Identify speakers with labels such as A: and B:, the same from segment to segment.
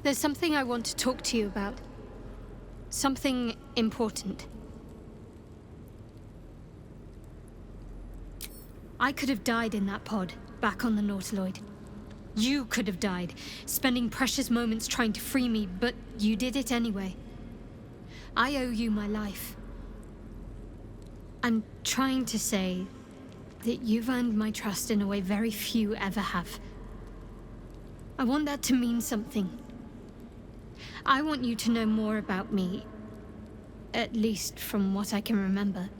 A: There's something I want to talk to you about. Something important. I could have died in that pod, back on the Nautiloid. You could have died, spending precious moments trying to free me, but you did it anyway. I owe you my life. I'm trying to say that you've earned my trust in a way very few ever have. I want that to mean something. I want you to know more about me, at least from what I can remember.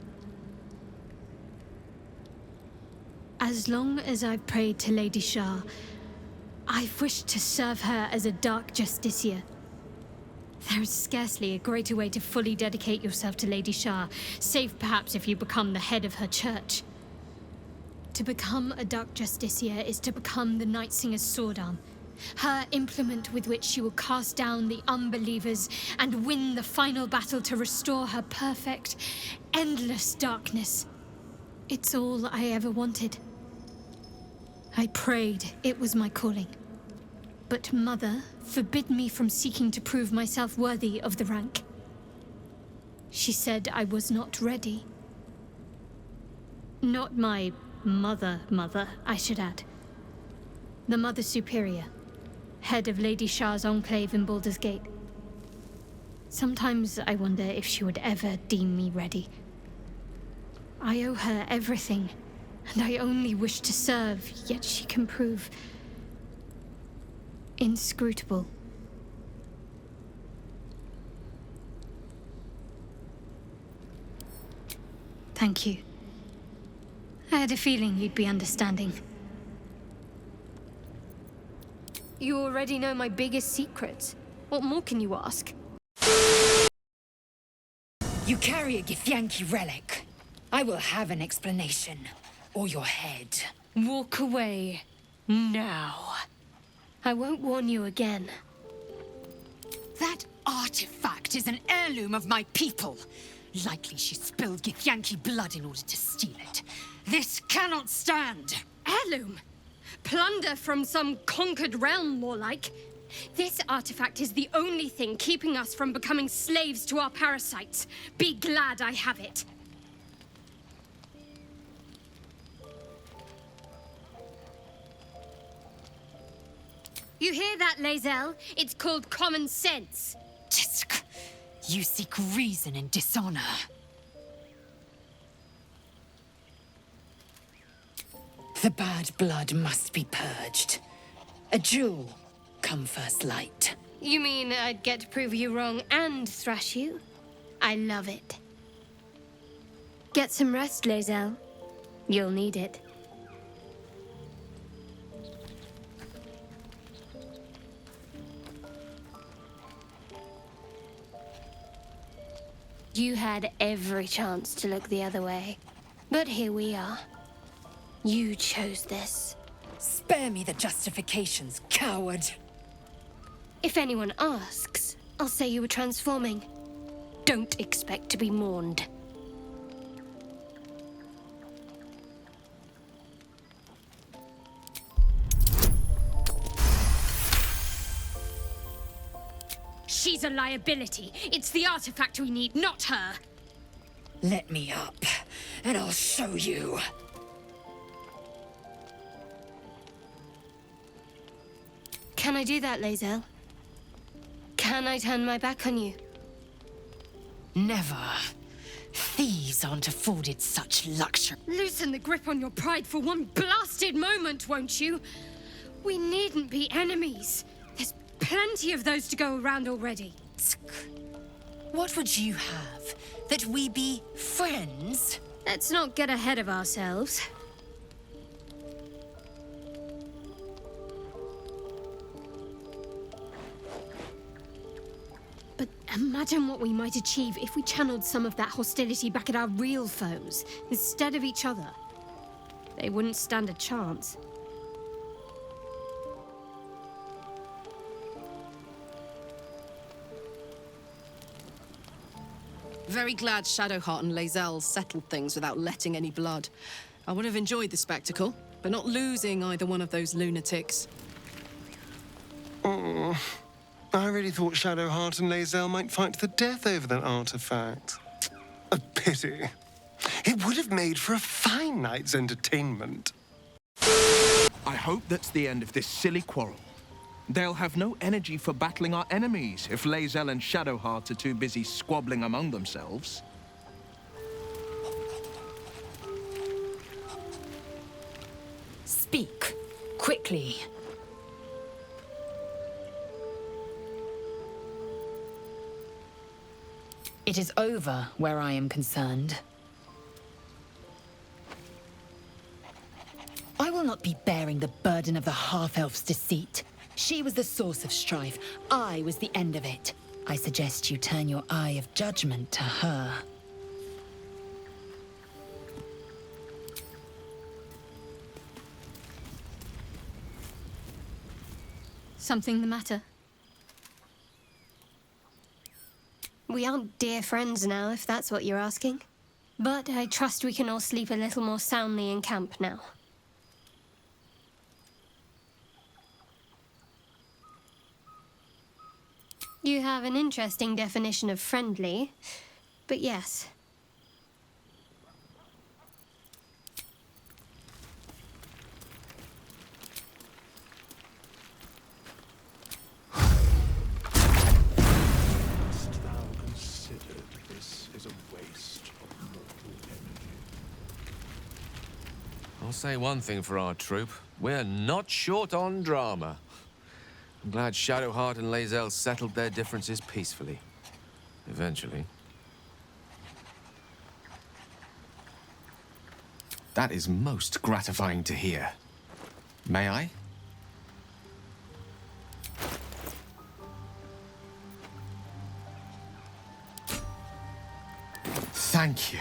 A: As long as I've prayed to Lady Shar, I've wished to serve her as a dark justiciar. There is scarcely a greater way to fully dedicate yourself to Lady Shar, save perhaps if you become the head of her church. To become a dark justiciar is to become the Night Singer's sword arm, her implement with which she will cast down the unbelievers and win the final battle to restore her perfect, endless darkness. It's all I ever wanted. I prayed it was my calling. But Mother forbid me from seeking to prove myself worthy of the rank. She said I was not ready. Not my mother, I should add. The Mother Superior, head of Lady Shar's enclave in Baldur's Gate. Sometimes I wonder if she would ever deem me ready. I owe her everything, and I only wish to serve, yet she can prove inscrutable. Thank you. I had a feeling you'd be understanding. You already know my biggest secrets. What more can you ask?
B: You carry a Githyanki relic. I will have an explanation. Or your head.
A: Walk away. Now. I won't warn you again.
B: That artifact is an heirloom of my people. Likely she spilled Githyanki blood in order to steal it. This cannot stand.
A: Heirloom? Plunder from some conquered realm, more like. This artifact is the only thing keeping us from becoming slaves to our parasites. Be glad I have it. You hear that, laezel? It's called common sense.
B: Tisk. You seek reason in dishonor. The bad blood must be purged. A jewel come first light.
A: You mean I'd get to prove you wrong and thrash you? I love it. Get some rest, laezel. You'll need it. You had every chance to look the other way. But here we are. You chose this.
B: Spare me the justifications, coward.
A: If anyone asks, I'll say you were transforming. Don't expect to be mourned. She's a liability. It's the artifact we need, not her.
B: Let me up, and I'll show you.
A: Can I do that, laezel? Can I turn my back on you?
B: Never. Thieves aren't afforded such luxury.
A: Loosen the grip on your pride for one blasted moment, won't you? We needn't be enemies. There's plenty of those to go around already.
B: What would you have? That we be friends?
A: Let's not get ahead of ourselves. But imagine what we might achieve if we channeled some of that hostility back at our real foes, instead of each other. They wouldn't stand a chance.
C: Very glad shadowheart and laezel settled things without letting any blood. I would have enjoyed the spectacle, but not losing either one of those lunatics.
D: I I really thought Shadowheart and Laezel might fight to the death over that artifact. A pity. It would have made for a fine night's entertainment.
E: I hope that's the end of this silly quarrel. They'll have no energy for battling our enemies if Laezel and Shadowheart are too busy squabbling among themselves.
B: Speak, quickly. It is over where I am concerned. I will not be bearing the burden of the half-elf's deceit. She was the source of strife. I was the end of it. I suggest you turn your eye of judgment to her.
A: Something the matter?
F: We aren't dear friends now, if that's what you're asking. But I trust we can all sleep a little more soundly in camp now. You have an interesting definition of friendly, but yes.
G: I'll say one thing for our troop. We're not short on drama. I'm glad Shadowheart and Laezel settled their differences peacefully. Eventually.
H: That is most gratifying to hear. May I? Thank you.